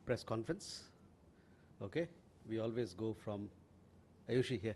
press conference. Okay, we always go from Ayushi here.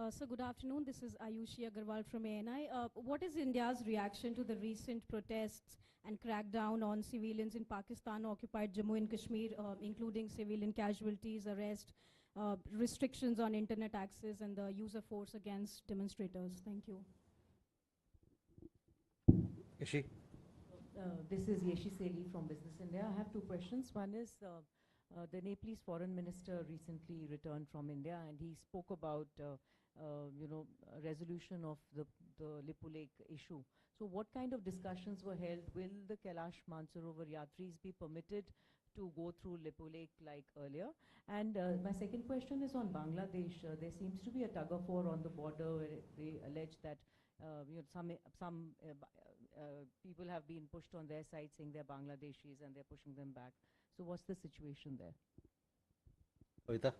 So good afternoon. This is Ayushi Agarwal from ANI. What is India's reaction to the recent protests and crackdown on civilians in Pakistan-occupied Jammu and Kashmir, including civilian casualties, arrest, restrictions on internet access, and the use of force against demonstrators? Thank you. Yeshi? This is Yeshi Seli from Business India. I have two questions. One is the Nepalese foreign minister recently returned from India, and he spoke about resolution of the Lipu Lake issue. So what kind of discussions were held? Will the Kailash Mansarovar Yatris be permitted to go through Lipu Lake like earlier? And my second question is on Bangladesh. There seems to be a tug-of-war on the border where they allege that some people have been pushed on their side saying they're Bangladeshis and they're pushing them back. So what's the situation there? Kavita?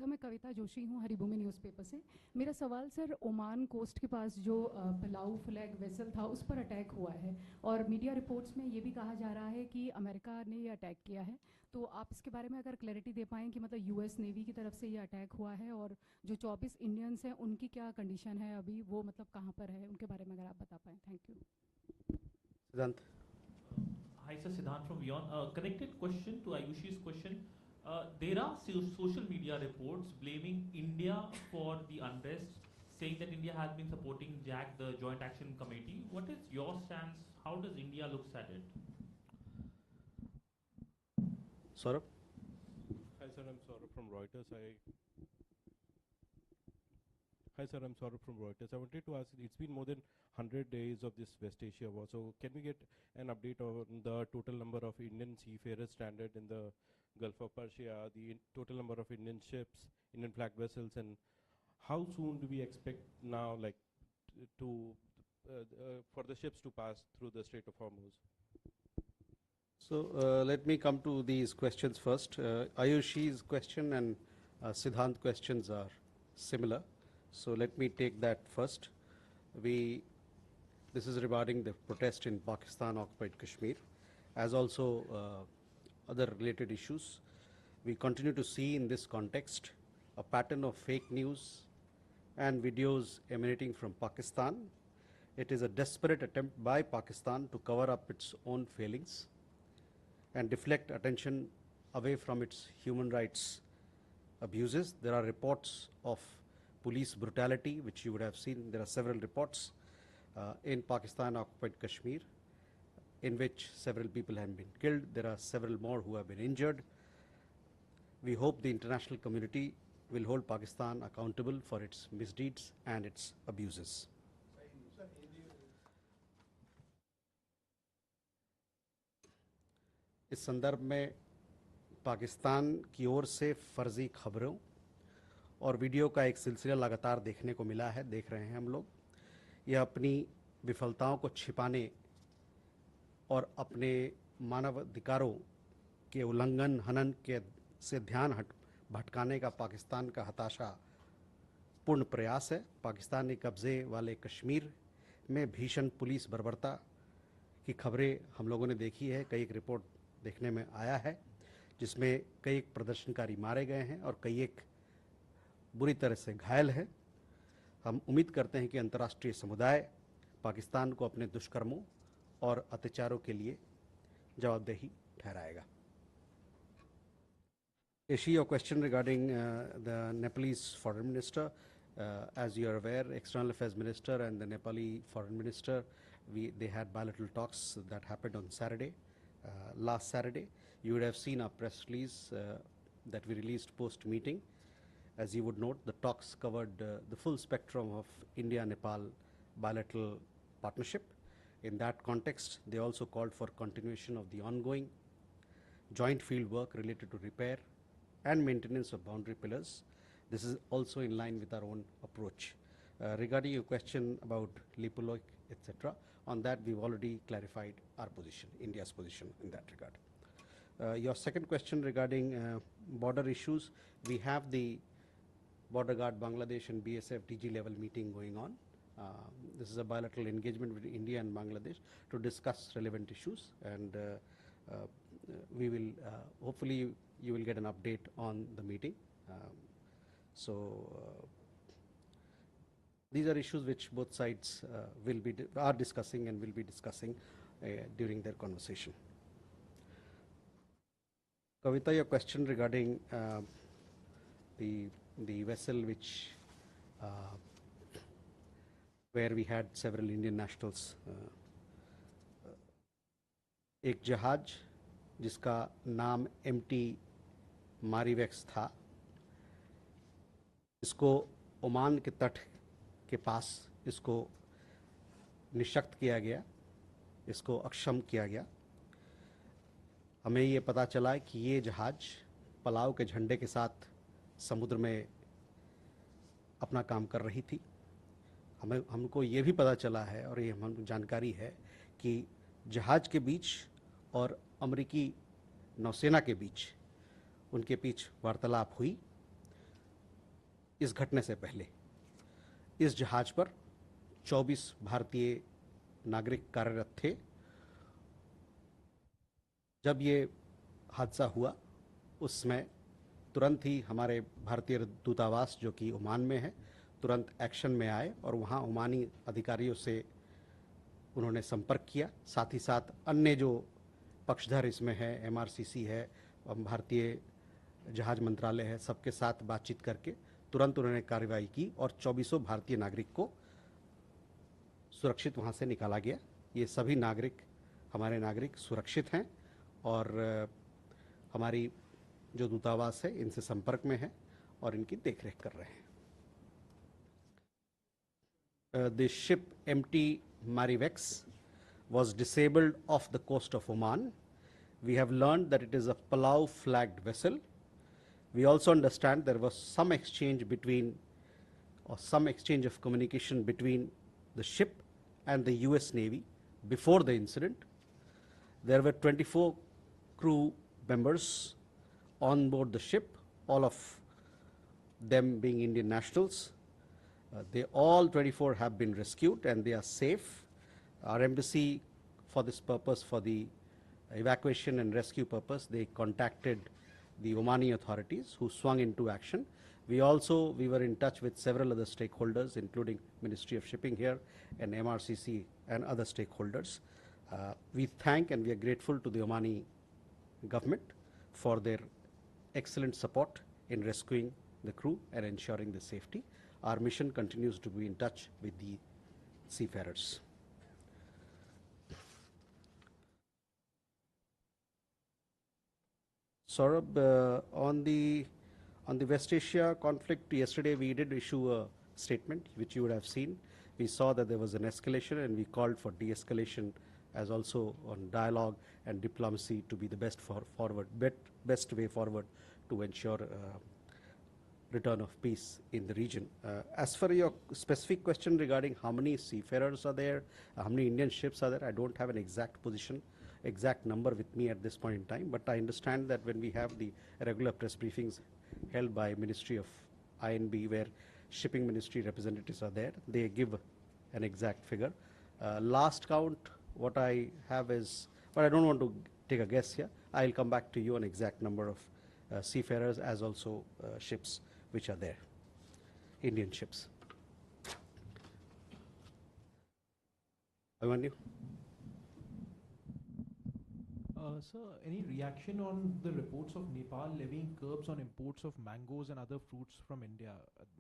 Sir मैं कविता जोशी हूँ Haribhoomi newspaper से। मेरा सवाल sir Oman coast के पास जो Palau flag vessel था उस पर अटैक हुआ है और मीडिया रिपोर्ट्स में ये भी कहा जा रहा है कि अमेरिका ने ये अटैक किया है, तो आप इसके बारे में अगर क्लैरिटी दे पाएँ कि मतलब यूएस नेवी की तरफ से ये अटैक हुआ है और जो 24 इंडियंस हैं उनकी क्या कंडीशन है अभी, वो मतलब कहाँ पर है, उनके बारे में अगर आप बता पाएँ। Thank you. Siddhant? Hi sir, Siddhant from Beyond. Connected question to Ayushi's question. There are social media reports blaming India for the unrest, saying that India has been supporting JAC, the Joint Action Committee. What is your stance? How does India look at it? Saurabh? Hi sir, I'm Saurabh from Reuters. Hi sir, I'm Saurabh from Reuters. I wanted to ask, it's been more than 100 days of this West Asia war. So can we get an update on the total number of Indian seafarers stranded in the Gulf of Persia, the total number of Indian ships, Indian flag vessels, and how soon do we expect now, like, for the ships to pass through the Strait of Hormuz? So let me come to these questions first. Ayushi's question and Siddhant questions are similar. So let me take that first. This is regarding the protest in Pakistan occupied Kashmir, as also other related issues. We continue to see in this context a pattern of fake news and videos emanating from Pakistan. It is a desperate attempt by Pakistan to cover up its own failings and deflect attention away from its human rights abuses. There are reports of police brutality, which you would have seen. There are several reports in Pakistan occupied Kashmir in which several people have been killed. There are several more who have been injured. We hope the international community will hold Pakistan accountable for its misdeeds and its abuses. इस संदर्भ में पाकिस्तान की ओर से फर्जी खबरों और video का एक सिलसिला लगातार देखने को मिला है, देख रहे हैं हम लोग। यह अपनी विफलताओं को छिपाने और अपने मानवाधिकारों के उल्लंघन हनन के से ध्यान भटकाने का पाकिस्तान का हताशापूर्ण प्रयास है। पाकिस्तान ने कब्ज़े वाले कश्मीर में भीषण पुलिस बर्बरता की खबरें हम लोगों ने देखी है। कई एक रिपोर्ट देखने में आया है जिसमें कई एक प्रदर्शनकारी मारे गए हैं और कई एक बुरी तरह से घायल हैं। हम उम्मीद करते हैं कि अंतर्राष्ट्रीय समुदाय पाकिस्तान को अपने दुष्कर्मों और अत्याचारों के लिए जवाबदेही ठहराएगा। Yeshi, your question regarding the Nepalese foreign minister. As you are aware, external affairs minister and the Nepali foreign minister, they had bilateral talks that happened on Saturday, last Saturday. You would have seen our press release that we released post-meeting. As you would note, the talks covered the full spectrum of India-Nepal bilateral partnership. In that context, they also called for continuation of the ongoing joint field work related to repair and maintenance of boundary pillars. This is also in line with our own approach. Regarding your question about Lipu Lake, etc., on that we've already clarified our position, India's position in that regard. Your second question regarding border issues, we have the Border Guard Bangladesh and BSF DG level meeting going on. This is a bilateral engagement with India and Bangladesh to discuss relevant issues, and we will hopefully you will get an update on the meeting. These are issues which both sides are discussing and will be discussing during their conversation. Kavita, your question regarding the vessel which where we had several Indian nationals. एक जहाज जिसका नाम MT मारीवेक्स था, इसको Oman के तट के पास इसको निशक्त किया गया, इसको अक्षम किया गया। हमें ये पता चला कि ये जहाज पलाव के झंडे के साथ समुद्र में अपना काम कर रही थी। हमको ये भी पता चला है और ये हम जानकारी है कि जहाज के बीच और अमेरिकी नौसेना के बीच उनके बीच वार्तालाप हुई। इस घटने से पहले इस जहाज पर 24 भारतीय नागरिक कार्यरत थे। जब ये हादसा हुआ उस समय तुरंत ही हमारे भारतीय दूतावास जो कि ओमान में है तुरंत एक्शन में आए और वहाँ ओमानी अधिकारियों से उन्होंने संपर्क किया। साथ ही साथ अन्य जो पक्षधर इसमें है, MRCC है, भारतीय जहाज मंत्रालय है, सबके साथ बातचीत करके तुरंत उन्होंने कार्रवाई की और 24 भारतीय नागरिक को सुरक्षित वहाँ से निकाला गया। ये सभी नागरिक हमारे नागरिक सुरक्षित हैं और हमारी जो दूतावास है इनसे संपर्क में है और इनकी देखरेख कर रहे हैं। The ship MT Marivex was disabled off the coast of Oman. We have learned that it is a Palau flagged vessel. We also understand there was some exchange of communication between the ship and the US Navy before the incident. There were 24 crew members on board the ship, all of them being Indian nationals. They all 24 have been rescued and they are safe. Our embassy for this purpose, for the evacuation and rescue purpose, they contacted the Omani authorities who swung into action. We were in touch with several other stakeholders, including Ministry of Shipping here and MRCC and other stakeholders. We thank and we are grateful to the Omani government for their excellent support in rescuing the crew and ensuring the safety. Our mission continues to be in touch with the seafarers. Saurabh, on the West Asia conflict, yesterday we did issue a statement which you would have seen. We saw that there was an escalation and we called for de-escalation as also on dialogue and diplomacy to be the best way forward to ensure return of peace in the region. As for your specific question regarding how many seafarers are there, how many Indian ships are there, I don't have an exact number with me at this point in time, but I understand that when we have the regular press briefings held by Ministry of INB where shipping ministry representatives are there, they give an exact figure. Last count, what I have is, but I don't want to take a guess here. I'll come back to you on exact number of seafarers as also ships which are there, Indian ships. Avanyu? Sir, any reaction on the reports of Nepal levying curbs on imports of mangoes and other fruits from India?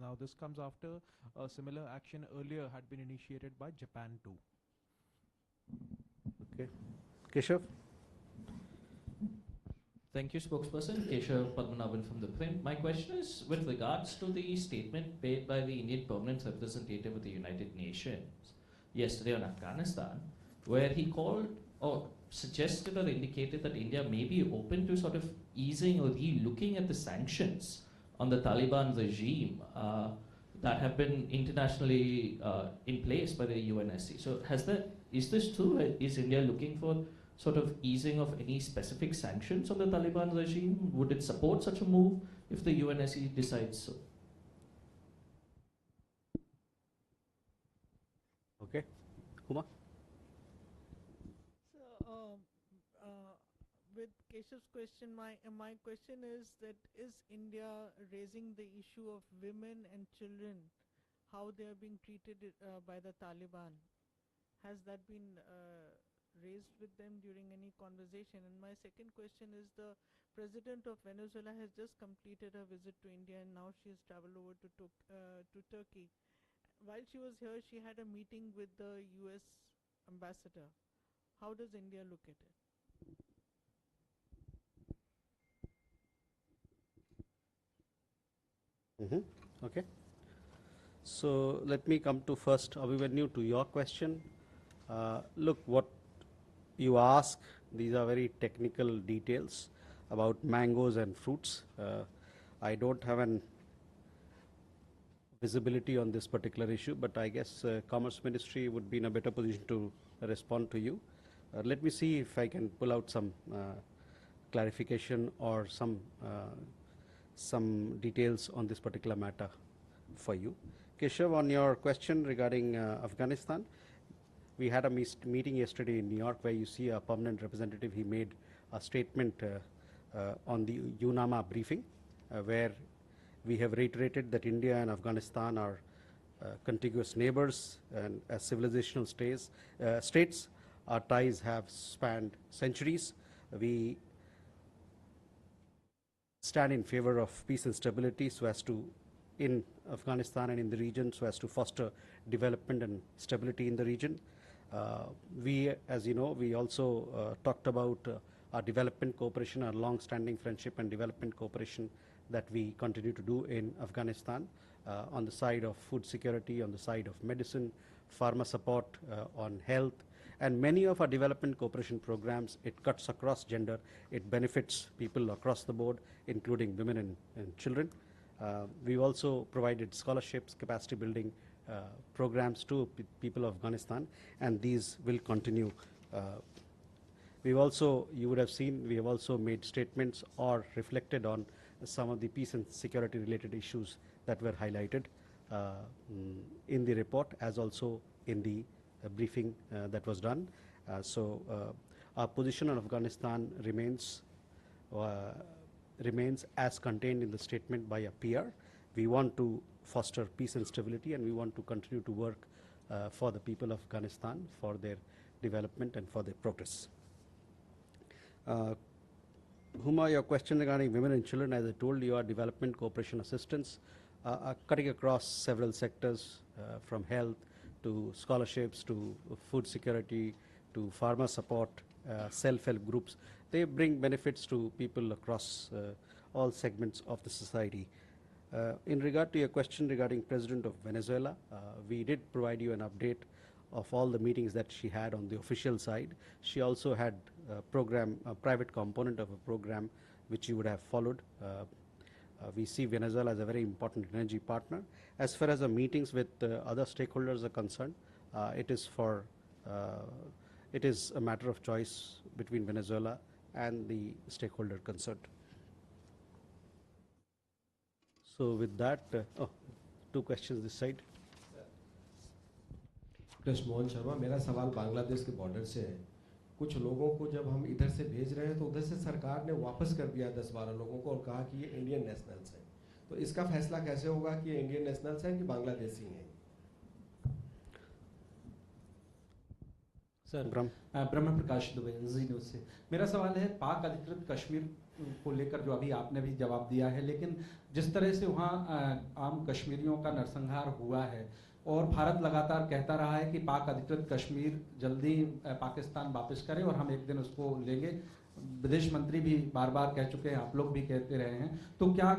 Now this comes after a similar action earlier had been initiated by Japan too. Okay. Keshav? Thank you, spokesperson. Keshav Padmanabhan from the print. My question is with regards to the statement made by the Indian permanent representative of the United Nations yesterday on Afghanistan, where he called or suggested or indicated that India may be open to sort of easing or re-looking at the sanctions on the Taliban regime that have been internationally in place by the UNSC. So is this true? Is India looking for sort of easing of any specific sanctions on the Taliban regime? Would it support such a move if the UNSC decides so? Huma? So, with Keshav's question, my question is that is India raising the issue of women and children, how they are being treated by the Taliban? Has that been raised with them during any conversation? And my second question is, the president of Venezuela has just completed her visit to India, and now she has traveled over to Turkey. While she was here, she had a meeting with the US ambassador. How does India look at it? Okay. So let me come to first, Abhimanyu, to your question. Look, what you ask, these are very technical details about mangoes and fruits. I don't have an visibility on this particular issue, but I guess Commerce Ministry would be in a better position to respond to you. Let me see if I can pull out some clarification or some details on this particular matter for you. Keshav, on your question regarding Afghanistan, we had a meeting yesterday in New York where you see a permanent representative. He made a statement on the UNAMA briefing where we have reiterated that India and Afghanistan are contiguous neighbors and as civilizational states. Our ties have spanned centuries. We stand in favor of peace and stability so as to, in Afghanistan and in the region, so as to foster development and stability in the region. We, as you know, we also talked about our development cooperation, our long-standing friendship and development cooperation that we continue to do in Afghanistan on the side of food security, on the side of medicine, pharma support, on health, and many of our development cooperation programs, it cuts across gender, it benefits people across the board, including women and children. We've also provided scholarships, capacity building programs to people of Afghanistan, and these will continue. We've also, you would have seen, we have also made statements or reflected on some of the peace and security related issues that were highlighted in the report, as also in the briefing that was done. So our position on Afghanistan remains as contained in the statement by a PR. We want to foster peace and stability, and we want to continue to work for the people of Afghanistan, for their development and for their progress. Huma, your question regarding women and children, as I told you, our development cooperation assistance are cutting across several sectors, from health to scholarships to food security to pharma support, self-help groups. They bring benefits to people across all segments of the society. In regard to your question regarding President of Venezuela, we did provide you an update of all the meetings that she had on the official side. She also had a private component of a program which you would have followed. We see Venezuela as a very important energy partner. As far as the meetings with other stakeholders are concerned, it is a matter of choice between Venezuela and the stakeholder concerned. So with that, two questions this side. Krishna Mohan Sharma, मेरा सवाल बांग्लादेश के border से है। कुछ लोगों को जब हम इधर से भेज रहे हैं तो उधर से सरकार ने वापस कर दिया 10-12 लोगों को और कहा कि ये इंडियन नेशनल्स हैं। तो इसका फैसला कैसे होगा कि ये इंडियन नेशनल्स हैं कि बांग्लादेशी हैं? सर, ब्रह्म प्रकाश दुबे जी न्यूज़ से मेरा सवाल है पाक अधिकृत कश्मीर को लेकर, जो अभी आपने भी जवाब दिया है, लेकिन जिस तरह से वहाँ आम कश्मीरियों का नरसंहार हुआ है और भारत लगातार कहता रहा है कि पाक अधिकृत कश्मीर जल्दी पाकिस्तान वापस करे और हम एक दिन उसको लेंगे, विदेश मंत्री भी बार बार कह चुके हैं, आप लोग भी कहते रहे हैं, तो क्या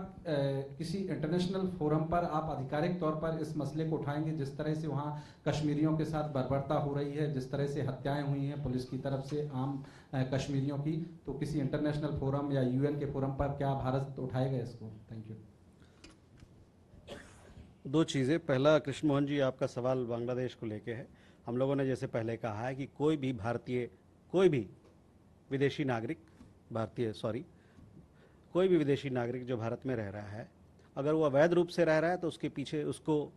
किसी इंटरनेशनल फोरम पर आप आधिकारिक तौर पर इस मसले को उठाएंगे? जिस तरह से वहाँ कश्मीरियों के साथ बर्बरता हो रही है, जिस तरह से हत्याएं हुई हैं पुलिस की तरफ से आम कश्मीरियों की, तो किसी इंटरनेशनल फोरम या UN के फोरम पर क्या भारत उठाएगा इसको? Thank you. दो चीज़ें, पहला कृष्ण मोहन जी आपका सवाल बांग्लादेश को लेके है। हम लोगों ने जैसे पहले कहा है कि कोई भी विदेशी नागरिक जो भारत में रह रहा है, अगर वो अवैध रूप से रह रहा है तो उसके पीछे उसको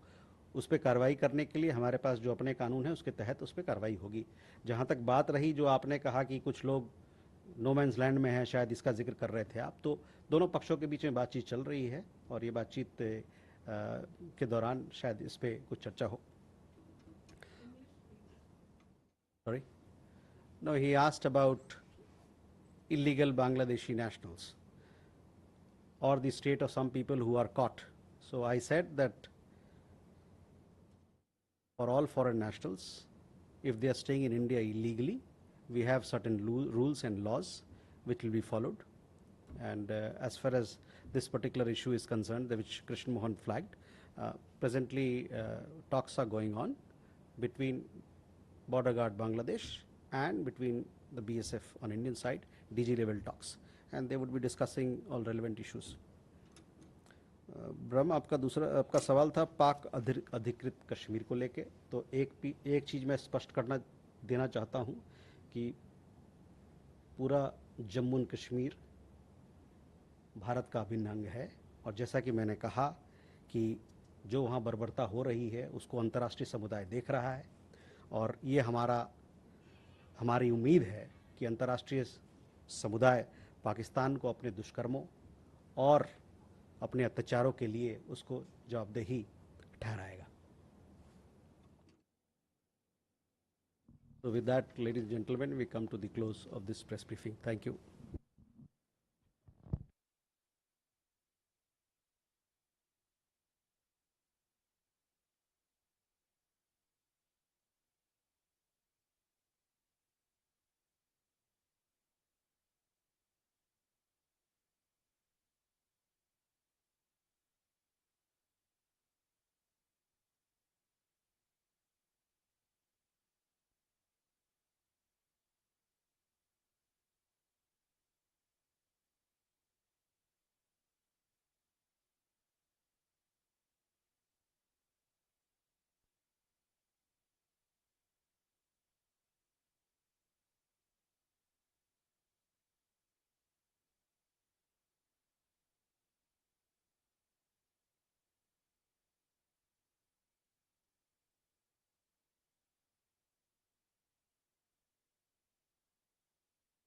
उस पर कार्रवाई करने के लिए हमारे पास जो अपने कानून है उसके तहत उस पर कार्रवाई होगी। जहाँ तक बात रही जो आपने कहा कि कुछ लोग नो मैंस लैंड में हैं, शायद इसका जिक्र कर रहे थे आप, तो दोनों पक्षों के बीच में बातचीत चल रही है और ये बातचीत के दौरान शायद इस पर कुछ चर्चा हो। Sorry, no, he asked about illegal Bangladeshi nationals or the state of some people who are caught. So I said that for all foreign nationals, if they are staying in India illegally, we have certain rules and laws which will be followed. And as far as this particular issue is concerned, which Krishna Mohan flagged, presently talks are going on between Border Guard Bangladesh and between the BSF on Indian side, DG level talks, and they would be discussing all relevant issues. ब्रह्म, आपका सवाल था पाक अधिकृत कश्मीर को लेके। तो एक चीज़ मैं स्पष्ट करना देना चाहता हूँ कि पूरा जम्मू एंड कश्मीर भारत का अभिन्न अंग है, और जैसा कि मैंने कहा कि जो वहाँ बर्बरता हो रही है उसको अंतर्राष्ट्रीय समुदाय देख रहा है, और ये हमारी उम्मीद है कि अंतर्राष्ट्रीय समुदाय पाकिस्तान को अपने दुष्कर्मों और अपने अत्याचारों के लिए उसको जवाबदेही ठहराएगा। So with that, ladies and gentlemen, we come to the close of this press briefing. Thank you.